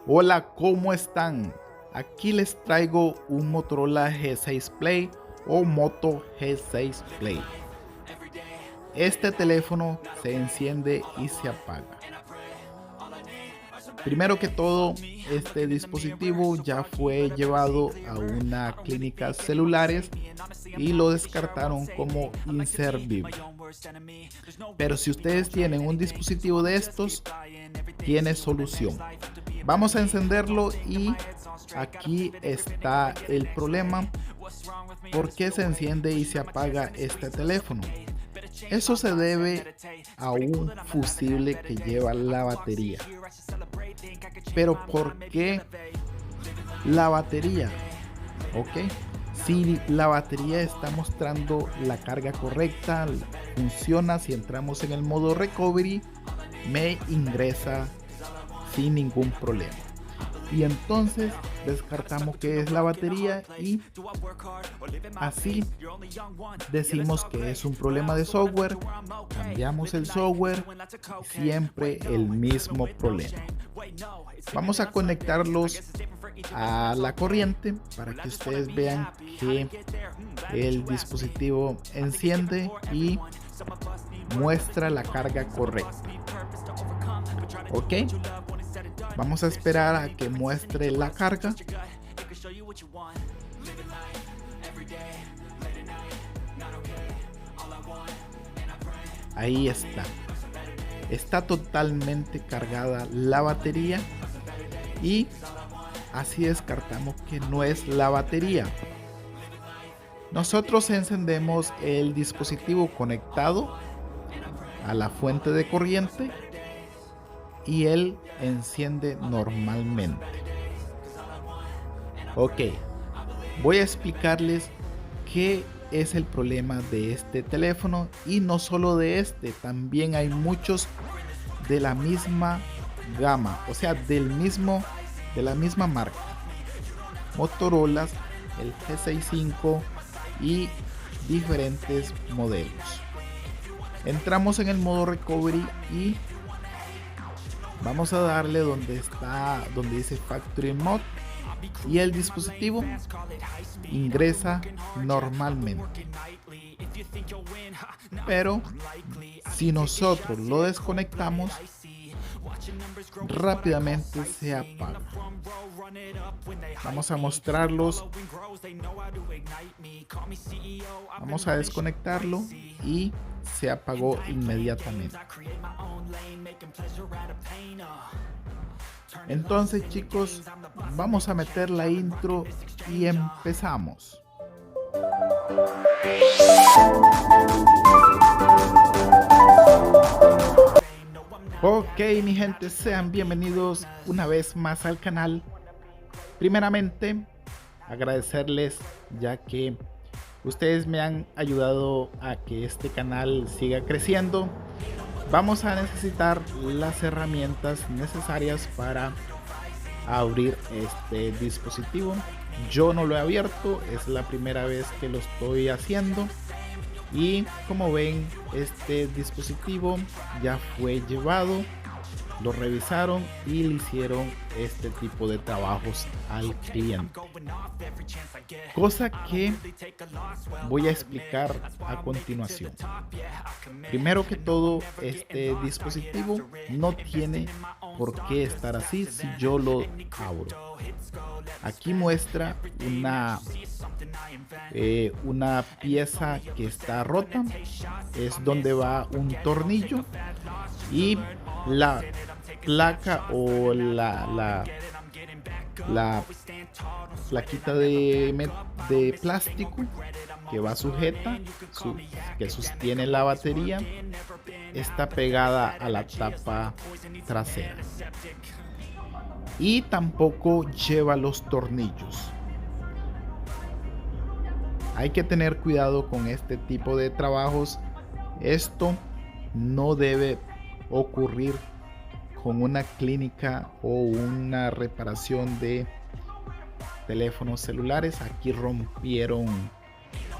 Hola, ¿cómo están? Aquí les traigo un Motorola G6 Play o Moto G6 Play. Este teléfono se enciende y se apaga. Primero que todo, este dispositivo ya fue llevado a una clínica celulares y lo descartaron como inservible. Pero si ustedes tienen un dispositivo de estos, tiene solución. Vamos a encenderlo y aquí está el problema. ¿Por qué se enciende y se apaga este teléfono? Eso se debe a un fusible que lleva la batería. Pero ¿por qué la batería? Ok, si la batería está mostrando la carga correcta, funciona. Si entramos en el modo recovery, me ingresa sin ningún problema. Y entonces descartamos que es la batería y así decimos que es un problema de software. Cambiamos el software, siempre el mismo problema. Vamos a conectarlos a la corriente para que ustedes vean que el dispositivo enciende y muestra la carga correcta. Ok, vamos a esperar a que muestre la carga. Ahí está totalmente cargada la batería y así descartamos que no es la batería. Nosotros encendemos el dispositivo conectado a la fuente de corriente y él enciende normalmente. Ok, voy a explicarles qué es el problema de este teléfono, y no solo de este, también hay muchos de la misma gama, o sea, de la misma marca. Motorola, el G65 y diferentes modelos. Entramos en el modo recovery y vamos a darle donde dice Factory Mode, y el dispositivo ingresa normalmente. Pero si nosotros lo desconectamos, rápidamente se apaga. Vamos a mostrarlos. Vamos a desconectarlo y se apagó inmediatamente. Entonces, chicos, vamos a meter la intro y empezamos. Ok, mi gente, sean bienvenidos una vez más al canal. Primeramente, agradecerles, ya que ustedes me han ayudado a que este canal siga creciendo. Vamos a necesitar las herramientas necesarias para abrir este dispositivo. Yo no lo he abierto, es la primera vez que lo estoy haciendo. Y como ven, este dispositivo ya fue llevado, lo revisaron y le hicieron este tipo de trabajos al cliente, cosa que voy a explicar a continuación. Primero que todo, este dispositivo no tiene por qué estar así si yo lo abro. Aquí muestra una pieza que está rota, es donde va un tornillo, y la placa o la plaquita de plástico que va sujeta, que sostiene la batería, está pegada a la tapa trasera y tampoco lleva los tornillos. Hay que tener cuidado con este tipo de trabajos. Esto no debe ocurrir con una clínica o una reparación de teléfonos celulares. Aquí rompieron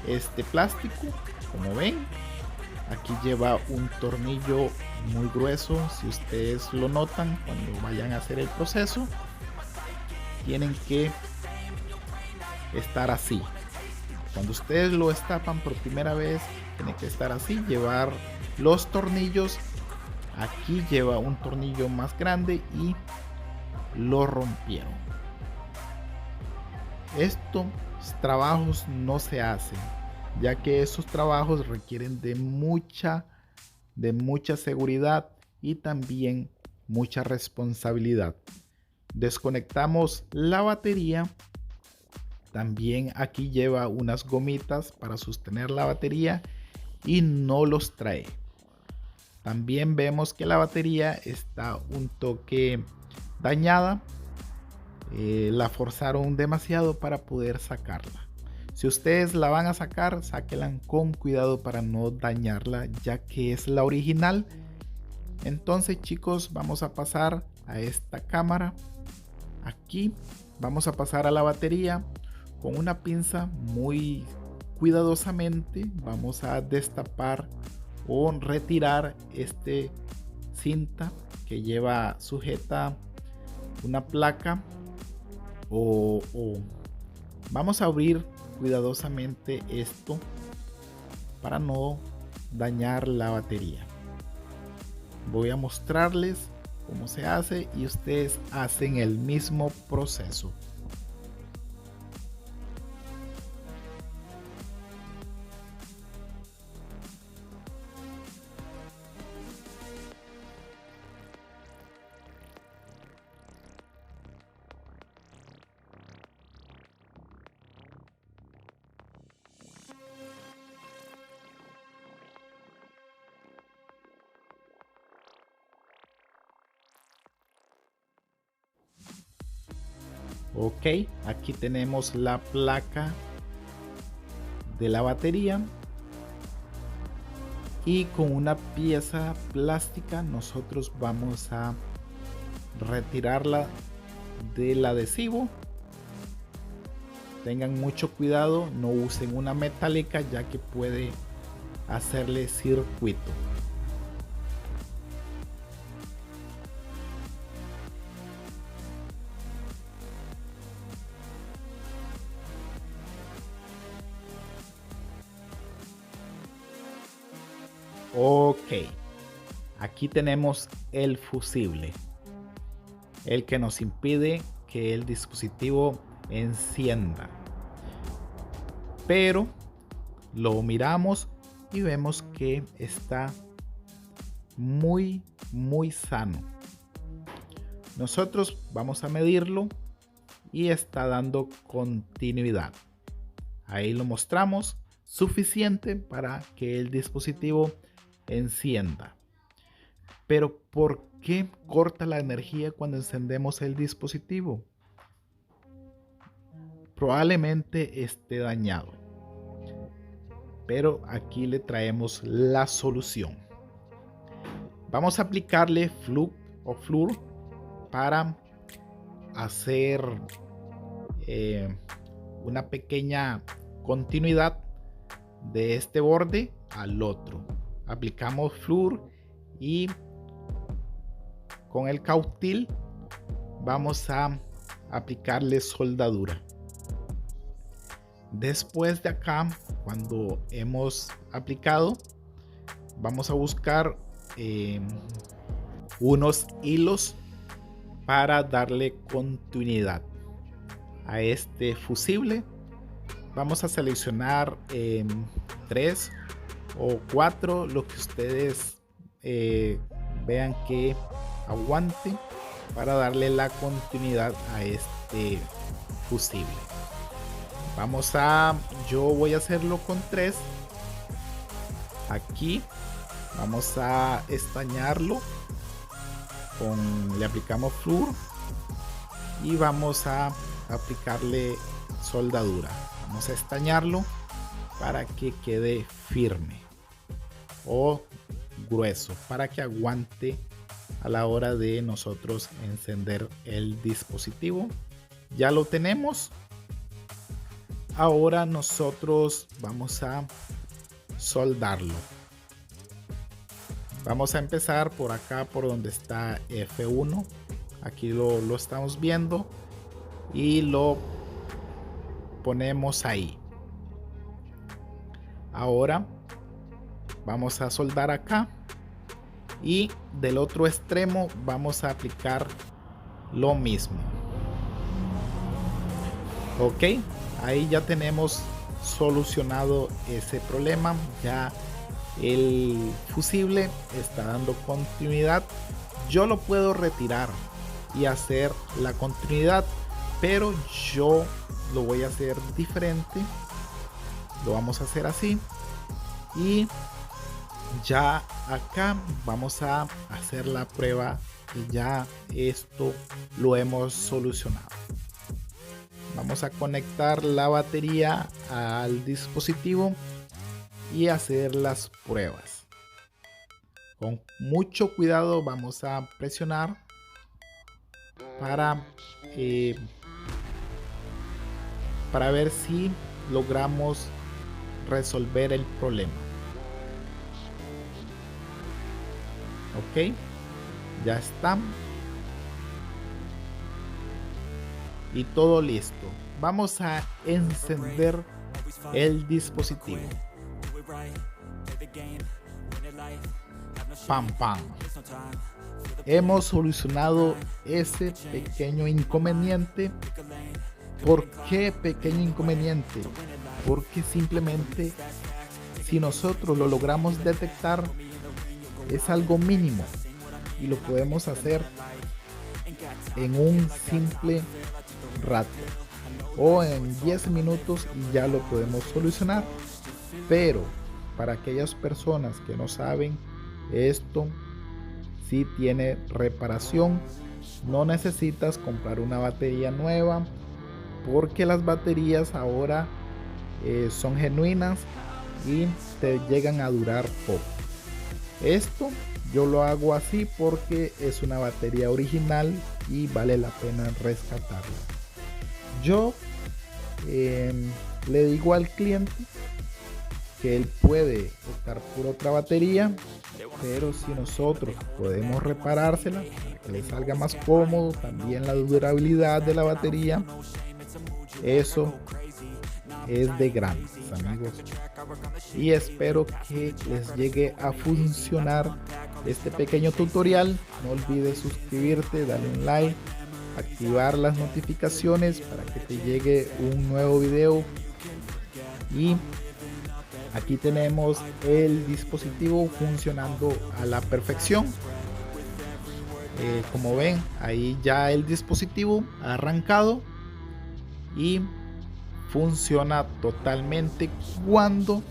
este plástico, como ven. Aquí lleva un tornillo muy grueso, si ustedes lo notan cuando vayan a hacer el proceso. tienen que estar así. Cuando ustedes lo destapan por primera vez, tiene que estar así, llevar los tornillos. Aquí lleva un tornillo más grande y lo rompieron. Estos trabajos no se hacen, ya que esos trabajos requieren de mucha seguridad y también mucha responsabilidad. Desconectamos la batería. También aquí lleva unas gomitas para sostener la batería y no los trae. También vemos que la batería está un toque dañada. La forzaron demasiado para poder sacarla. Si ustedes la van a sacar, sáquenla con cuidado para no dañarla, ya que es la original. Entonces, chicos, vamos a pasar a esta cámara. Aquí vamos a pasar a la batería. Con una pinza muy cuidadosamente vamos a destapar o retirar este cinta que lleva sujeta una placa o vamos a abrir cuidadosamente esto para no dañar la batería. Voy a mostrarles cómo se hace y ustedes hacen el mismo proceso. Ok, aquí tenemos la placa de la batería y con una pieza plástica nosotros vamos a retirarla del adhesivo. Tengan mucho cuidado, no usen una metálica ya que puede hacerle circuito. Ok, aquí tenemos el fusible, el que nos impide que el dispositivo encienda. Pero lo miramos y vemos que está muy sano. Nosotros vamos a medirlo y está dando continuidad. Ahí lo mostramos, suficiente para que el dispositivo encienda. Pero ¿por qué corta la energía cuando encendemos el dispositivo? Probablemente esté dañado. Pero aquí le traemos la solución. Vamos a aplicarle flúor para hacer una pequeña continuidad de este borde al otro. Aplicamos flúor y con el cautil vamos a aplicarle soldadura. Después de acá, cuando hemos aplicado, vamos a buscar unos hilos para darle continuidad a este fusible. Vamos a seleccionar 3 o 4, lo que ustedes vean que aguante para darle la continuidad a este fusible. Yo voy a hacerlo con 3. Aquí vamos a estañarlo le aplicamos flúor y vamos a aplicarle soldadura. Vamos a estañarlo para que quede firme o grueso, para que aguante a la hora de nosotros encender el dispositivo. Ya lo tenemos. Ahora nosotros vamos a soldarlo. Vamos a empezar por acá, por donde está F1. Aquí lo estamos viendo. y lo ponemos ahí. Ahora vamos a soldar acá y del otro extremo vamos a aplicar lo mismo. Ok, ahí ya tenemos solucionado ese problema. Ya el fusible está dando continuidad. Yo lo puedo retirar y hacer la continuidad, pero yo lo voy a hacer diferente. Lo vamos a hacer así y ya acá vamos a hacer la prueba y ya esto lo hemos solucionado. Vamos a conectar la batería al dispositivo y hacer las pruebas. Con mucho cuidado vamos a presionar para ver si logramos resolver el problema. Ok, ya está y todo listo. Vamos a encender el dispositivo. Pam pam. Hemos solucionado ese pequeño inconveniente. ¿Por qué pequeño inconveniente? Porque simplemente si nosotros lo logramos detectar es algo mínimo y lo podemos hacer en un simple rato o en 10 minutos y ya lo podemos solucionar. Pero para aquellas personas que no saben, esto sí tiene reparación. No necesitas comprar una batería nueva porque las baterías ahora son genuinas y te llegan a durar poco. Esto yo lo hago así porque es una batería original y vale la pena rescatarla. Yo le digo al cliente que él puede optar por otra batería, pero si nosotros podemos reparársela para que le salga más cómodo, también la durabilidad de la batería, eso es de grandes, amigos. Y espero que les llegue a funcionar este pequeño tutorial. No olvides suscribirte, darle un like, activar las notificaciones para que te llegue un nuevo video. Y aquí tenemos el dispositivo funcionando a la perfección. Como ven, ahí ya el dispositivo ha arrancado y funciona totalmente cuando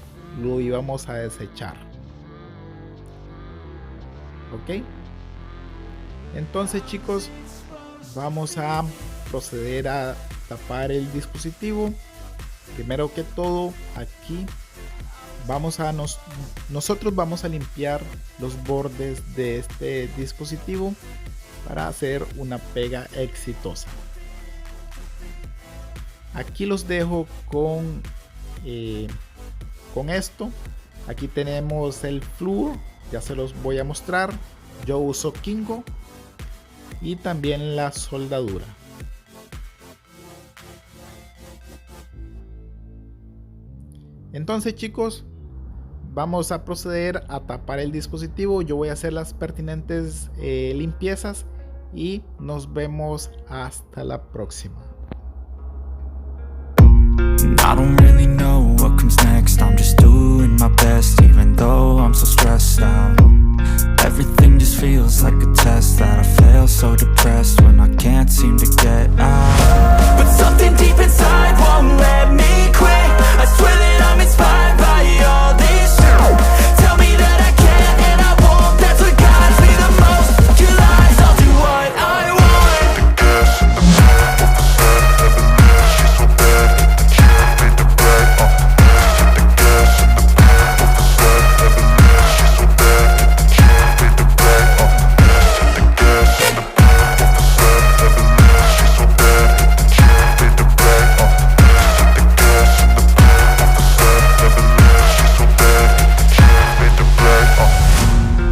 lo íbamos a desechar. Ok, entonces chicos, vamos a proceder a tapar el dispositivo. Primero que todo, aquí nosotros vamos a limpiar los bordes de este dispositivo para hacer una pega exitosa. Aquí los dejo con esto. Aquí tenemos el flúor, ya se los voy a mostrar. Yo uso Kingo y también la soldadura. Entonces chicos, vamos a proceder a tapar el dispositivo. Yo voy a hacer las pertinentes limpiezas y nos vemos hasta la próxima. I don't really know what comes next. I'm just doing my best, even though I'm so stressed out. Everything just feels like a test that I fail, so depressed when I can't seem to get out. But something deep inside won't let me quit. I swear that I'm inspired by all this shit. Tell me that I can't and I won't. That's what guides me the most. Your lies, I'll do what I want.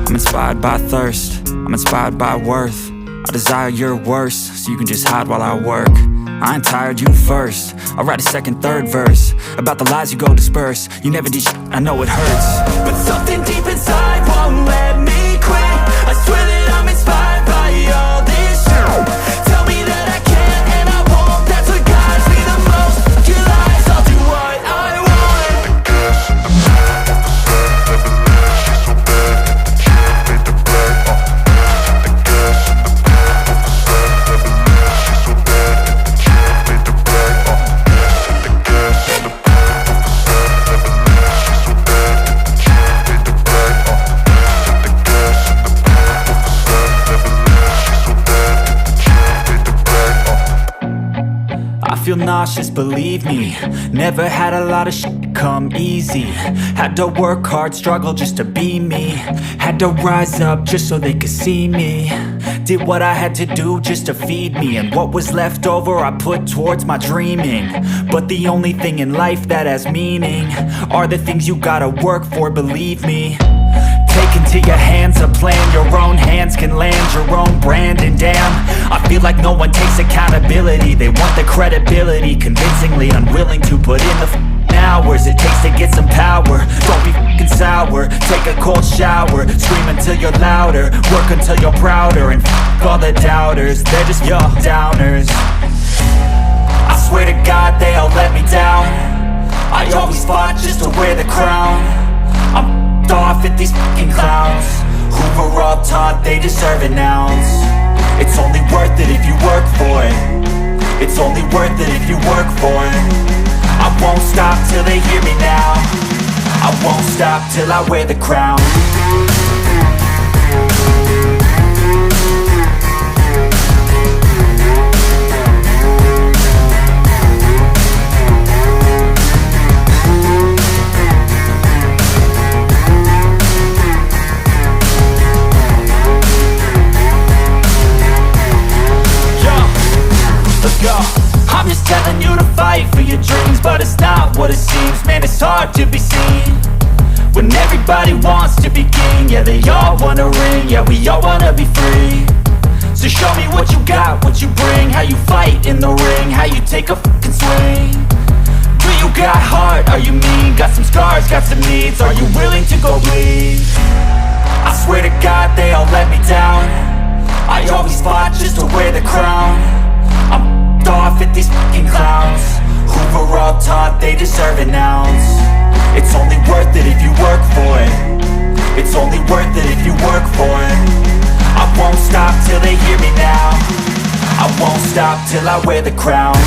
Inspired by thirst, I'm inspired by worth. I desire your worst, so you can just hide while I work. I ain't tired, you first. I'll write a second, third verse about the lies you go disperse. You never did shit, I know it hurts, but something deep inside won't let me quit. I swear that I'm inspired by all this shit. Tell me that I can't and I won't. That's what guides me the most. Your lies, I'll do what I want. The gas in the back of the sun never left. She's so bad that the chick made the black. The gas in the back of the sun never left. She's so bad that the chick made the black. The gas in the back of the sun never left. She's so bad that the chick made the black. The gas in the back of the sun never left. She's so bad that the chick made the black. I feel nauseous, believe me. Never had a lot of shit come easy. Had to work hard, struggle just to be me. Had to rise up just so they could see me. Did what I had to do just to feed me. And what was left over I put towards my dreaming. But the only thing in life that has meaning are the things you gotta work for, believe me. Take into your hands a plan. Your own hands can land your own brand. And damn, I feel like no one takes accountability. They want the credibility, convincingly unwilling to put in the hours it takes to get some power. Don't be f***ing sour. Take a cold shower. Scream until you're louder. Work until you're prouder. And f*** all the doubters, they're just your downers. I swear to God they all let me down. I always fought just to wear the crown. I'm off at these fucking clowns who were all taught they deserve an ounce. It's only worth it if you work for it. It's only worth it if you work for it. I won't stop till they hear me now. I won't stop till I wear the crown. I'm just telling you to fight for your dreams, but it's not what it seems. Man, it's hard to be seen when everybody wants to be king. Yeah, they all wanna ring, yeah, we all wanna be free. So show me what you got, what you bring. How you fight in the ring, how you take a fucking swing. Do you got heart, are you mean? Got some scars, got some needs, are you willing to go bleed? I swear to God they all let me down. I always fought just to wear the crown. I'm off at these fucking clowns who were all taught they deserve an ounce. It's only worth it if you work for it. It's only worth it if you work for it. I won't stop till they hear me now. I won't stop till I wear the crown.